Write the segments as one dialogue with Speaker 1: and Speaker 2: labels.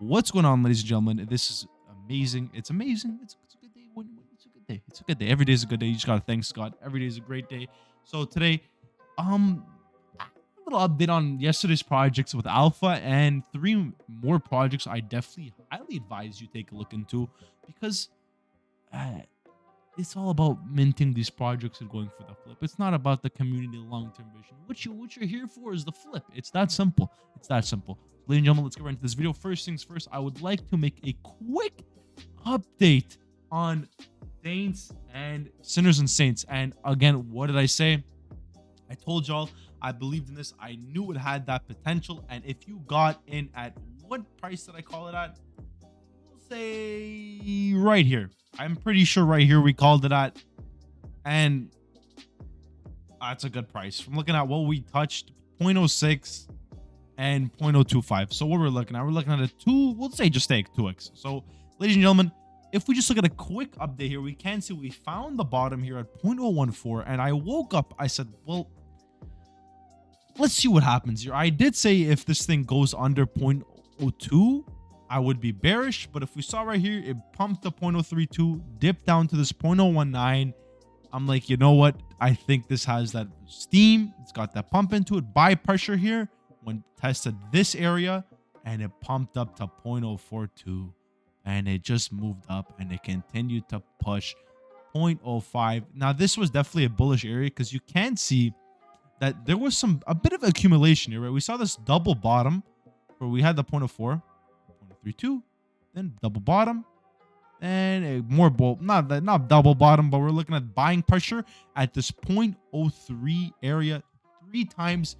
Speaker 1: What's going on, ladies and gentlemen? This is amazing. It's amazing. It's a good day. It's a good day. It's a good day. Every day is a good day. You just gotta thank God. Every day is a great day. So today, um, a little update on yesterday's projects with Alpha and three more projects I definitely highly advise you take a look into because uh, it's all about minting these projects and going for the flip. It's not about the community long-term vision. What you're here for is the flip. It's that simple. It's that simple. Ladies and gentlemen, let's get right into this video. First things first, I would like to make a quick update on Saints and Sinners and Saints. And again, what did I say? I told y'all I believed in this. I knew it had that potential. And if you got in at what price did I call it at? We'll say right here. I'm pretty sure right here we called it at. And that's a good price. From looking at what we touched, 0.06 and 0.025. So what we're looking at a 2, we'll say just take 2x. So ladies and gentlemen, if we just look at a quick update here, we can see we found the bottom here at 0.014. And I woke up, I said, well, let's see what happens here. I did say if this thing goes under 0.02, I would be bearish. But if we saw right here, it pumped to 0.032, dipped down to this 0.019. I'm like, you know what? I think this has that steam. It's got that pump into it. Buy pressure here when tested this area, and it pumped up to 0.042. And it just moved up and it continued to push 0.05. Now, this was definitely a bullish area because you can see that there was a bit of accumulation here, right? We saw this double bottom where we had the 0.04, 0.32, then double bottom, and a more bull, not double bottom, but we're looking at buying pressure at this 0.03 area 3 times.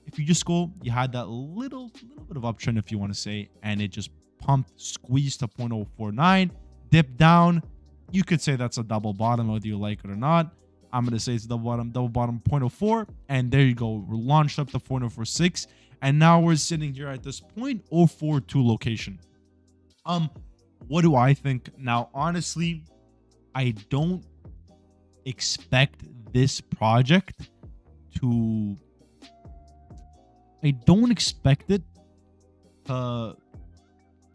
Speaker 1: If you just go, you had that little bit of uptrend, if you want to say, and it just pumped, squeezed to 0.049, dipped down. You could say that's a double bottom, whether you like it or not. I'm going to say it's a double bottom 0.04. And there you go. We're launched up to 0.046. And now we're sitting here at this 0.042 location. What do I think? Now, honestly, I don't expect this project to... I don't expect it to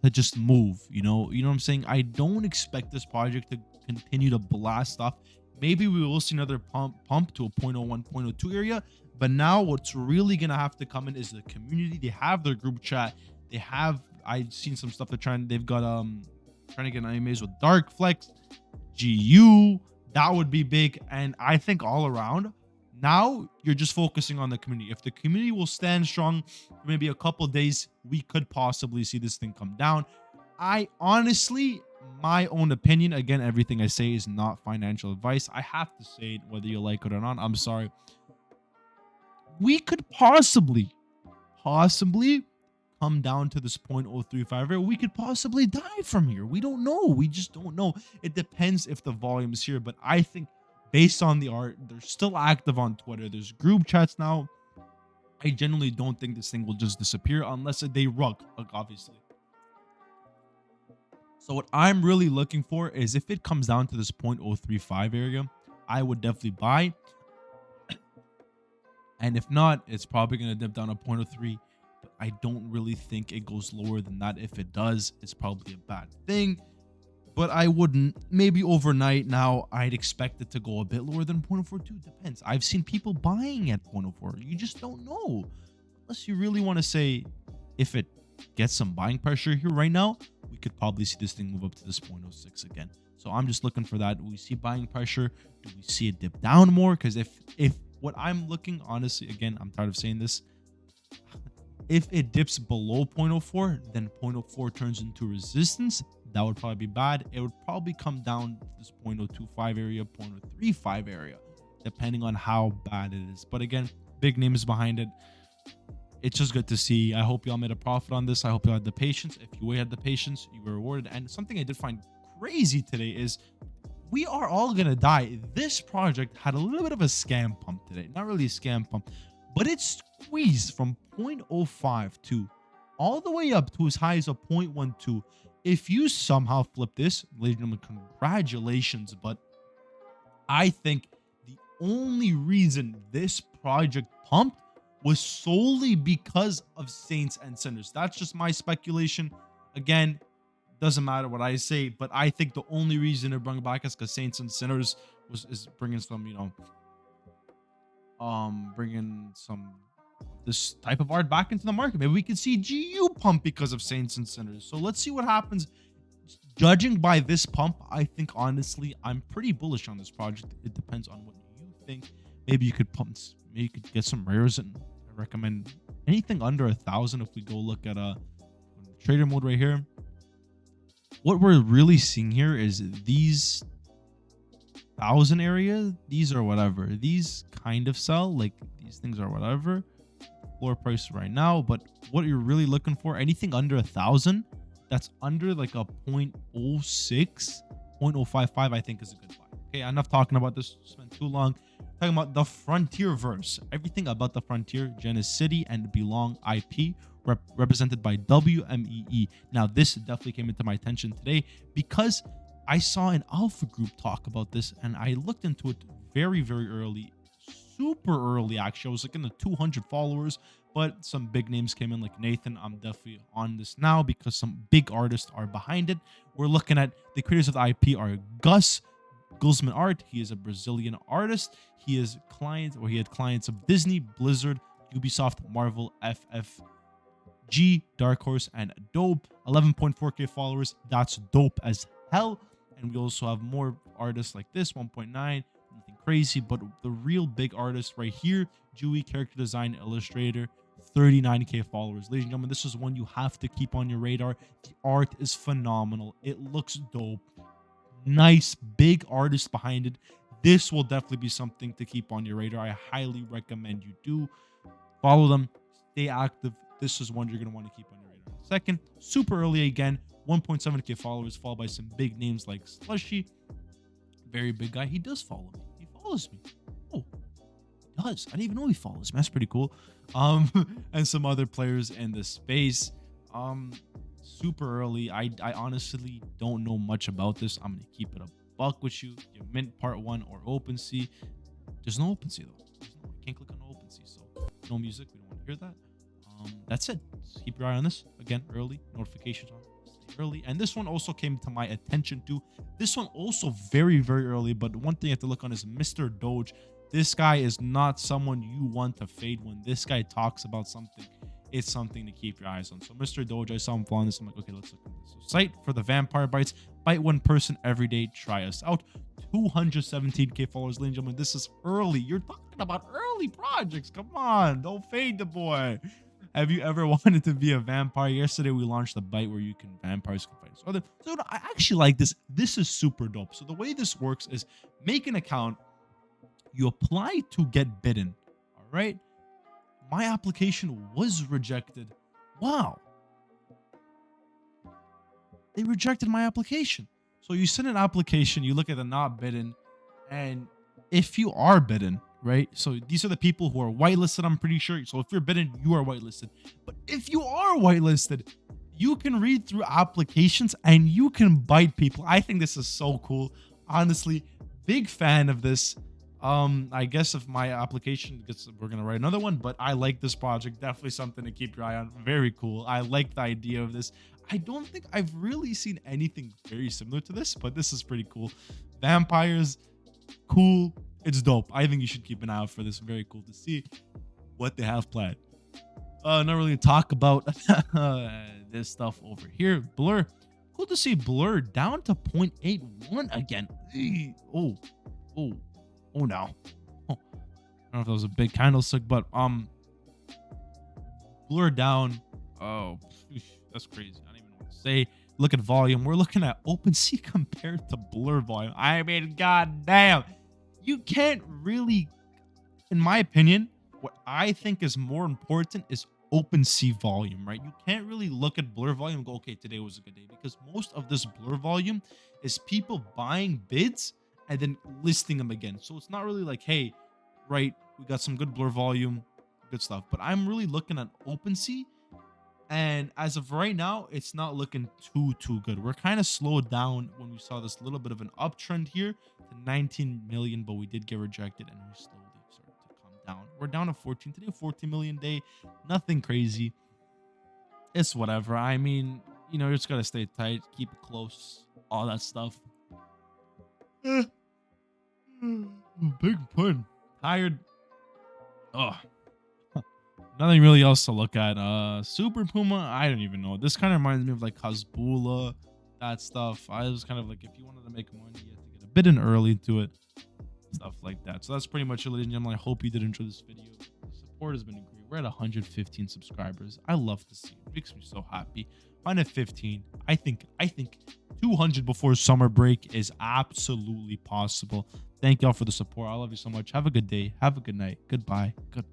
Speaker 1: just move, you know what I'm saying? I don't expect this project to continue to blast off. Maybe we will see another pump to a 0.01, 0.02 area, but now what's really gonna have to come in is the community. They have their group chat. They have, I've seen some stuff they've got trying to get animes with Dark Flex, GU, that would be big. And I think all around, now you're just focusing on the community. If the community will stand strong for maybe a couple days, we could possibly see this thing come down. I honestly, my own opinion, again, everything I say is not financial advice. I have to say it whether you like it or not. I'm sorry. We could possibly come down to this 0.035 area. We could possibly die from here. We don't know. We just don't know. It depends if the volume is here. But I think based on the art, they're still active on Twitter. There's group chats now. I genuinely don't think this thing will just disappear unless they rug, obviously. So what I'm really looking for is if it comes down to this 0.035 area, I would definitely buy. And if not, it's probably going to dip down to 0.03. But I don't really think it goes lower than that. If it does, it's probably a bad thing. But I wouldn't. Maybe overnight now, I'd expect it to go a bit lower than 0.042. Depends. I've seen people buying at 0.04. You just don't know. Unless you really want to say if it gets some buying pressure here right now, we could probably see this thing move up to this 0.06 again. So I'm just looking for that. Do we see buying pressure? Do we see it dip down more? Because if what I'm looking, honestly, again, I'm tired of saying this. If it dips below 0.04, then 0.04 turns into resistance. That would probably be bad. It would probably come down to this 0.025 area, 0.035 area, depending on how bad it is. But again, big names behind it. It's just good to see. I hope y'all made a profit on this. I hope y'all had the patience. If you had the patience, you were rewarded. And something I did find crazy today is we are all going to die. This project had a little bit of a scam pump today. Not really a scam pump, but it squeezed from 0.05 to all the way up to as high as a 0.12. If you somehow flip this, ladies and gentlemen, congratulations. But I think the only reason this project pumped was solely because of Saints and Sinners. That's just my speculation. Again, doesn't matter what I say, but I think the only reason it brought back is because Saints and Sinners is bringing some, bringing some this type of art back into the market. Maybe we can see GU pump because of Saints and Sinners. So let's see what happens. Judging by this pump, I think honestly I'm pretty bullish on this project. It depends on what you think. Maybe you could pump, maybe you could get some rares, and I recommend anything under 1,000. If we go look at trader mode right here, what we're really seeing here is these 1,000 area. These are whatever. These kind of sell, like these things are whatever. Floor price right now, but what you're really looking for, anything under 1,000 that's under like a 0.06, 0.055, I think is a good buy. Okay, enough talking about this. Spent too long talking about the Frontier verse. Everything about the Frontier, Genesis City, and Belong IP, represented by WMEE. Now, this definitely came into my attention today because I saw an alpha group talk about this, and I looked into it very, very early. Super early, actually. I was looking at 200 followers, but some big names came in like Nathan. I'm definitely on this now because some big artists are behind it. We're looking at the creators of the IP are Gus Guzman Art. He is a Brazilian artist. He had clients of Disney, Blizzard, Ubisoft, Marvel, FFG, Dark Horse, and Adobe. 11.4k followers. That's dope as hell. And we also have more artists like this, 1.9. Nothing crazy, but the real big artist right here, Dewey, character design, illustrator, 39k followers. Ladies and gentlemen, this is one you have to keep on your radar. The art is phenomenal. It looks dope. Nice, big artist behind it. This will definitely be something to keep on your radar. I highly recommend you do follow them. Stay active. This is one you're going to want to keep on your radar. Second, super early again, 1.7k followers, followed by some big names like Slushy. Very big guy. He does follow me. He follows me. Oh, he does. I didn't even know he follows me. That's pretty cool. And some other players in the space. Super early. I honestly don't know much about this. I'm gonna keep it a buck with you. You mint part 1 or OpenSea. There's no OpenSea though. I can't click on OpenSea, so no music. We don't want to hear that. That's it. Just keep your eye on this. Again, early notifications on. Early, and this one also came to my attention too. This one also very, very early, but one thing you have to look on is Mr. Doge. This guy is not someone you want to fade. When this guy talks about something, it's something to keep your eyes on. So Mr. Doge, I saw him following this. I'm like, okay, let's look at this. So site for the vampire bites. Bite one person every day. Try us out. 217k followers. Ladies and gentlemen, this is early. You're talking about early projects. Come on, don't fade the boy. Have you ever wanted to be a vampire? Yesterday, we launched a bite where vampires can fight each other. So I actually like this. This is super dope. So the way this works is make an account. You apply to get bitten. All right. My application was rejected. Wow. They rejected my application. So you send an application, you look at the not bidden, and if you are bidden, right? So these are the people who are whitelisted, I'm pretty sure. So if you're bidden, you are whitelisted. But if you are whitelisted, you can read through applications and you can bite people. I think this is so cool. Honestly, big fan of this. I guess if my application gets, we're gonna write another one, but I like this project. Definitely something to keep your eye on. Very cool. I like the idea of this. I don't think I've really seen anything very similar to this, but this is pretty cool. Vampires, cool. It's dope. I think you should keep an eye out for this. Very cool to see what they have planned. Not really talk about this stuff over here. Blur. Cool to see Blur down to 0.81 again. Oh no. Oh, I don't know if that was a big candlestick, but Blur down. Oh, that's crazy. I don't even know what to say. Look at volume. We're looking at OpenSea compared to Blur volume. I mean, goddamn. You can't really, in my opinion, what I think is more important is OpenSea volume, right? You can't really look at Blur volume and go, okay, today was a good day, because most of this Blur volume is people buying bids and then listing them again. So it's not really like, hey, right, we got some good Blur volume, good stuff. But I'm really looking at OpenSea, and as of right now, it's not looking too good. We're kind of slowed down when we saw this little bit of an uptrend here to 19 million, but we did get rejected and we slowly started to come down. We're down to 14 today, 14 million day. Nothing crazy. It's whatever. I mean, you know, you just gotta stay tight, keep it close, all that stuff. Eh, Big pun. Tired. Oh, nothing really else to look at. Super Puma, I don't even know. This kind of reminds me of like Hasbula, that stuff. I was kind of like, if you wanted to make money, you have to get a bit in early to it, stuff like that. So that's pretty much it, ladies and gentlemen. I hope you did enjoy this video. The support has been great. We're at 115 subscribers. I love to see it. It makes me so happy. 115. I think 200 before summer break is absolutely possible. Thank y'all for the support. I love you so much. Have a good day. Have a good night. Goodbye. Goodbye.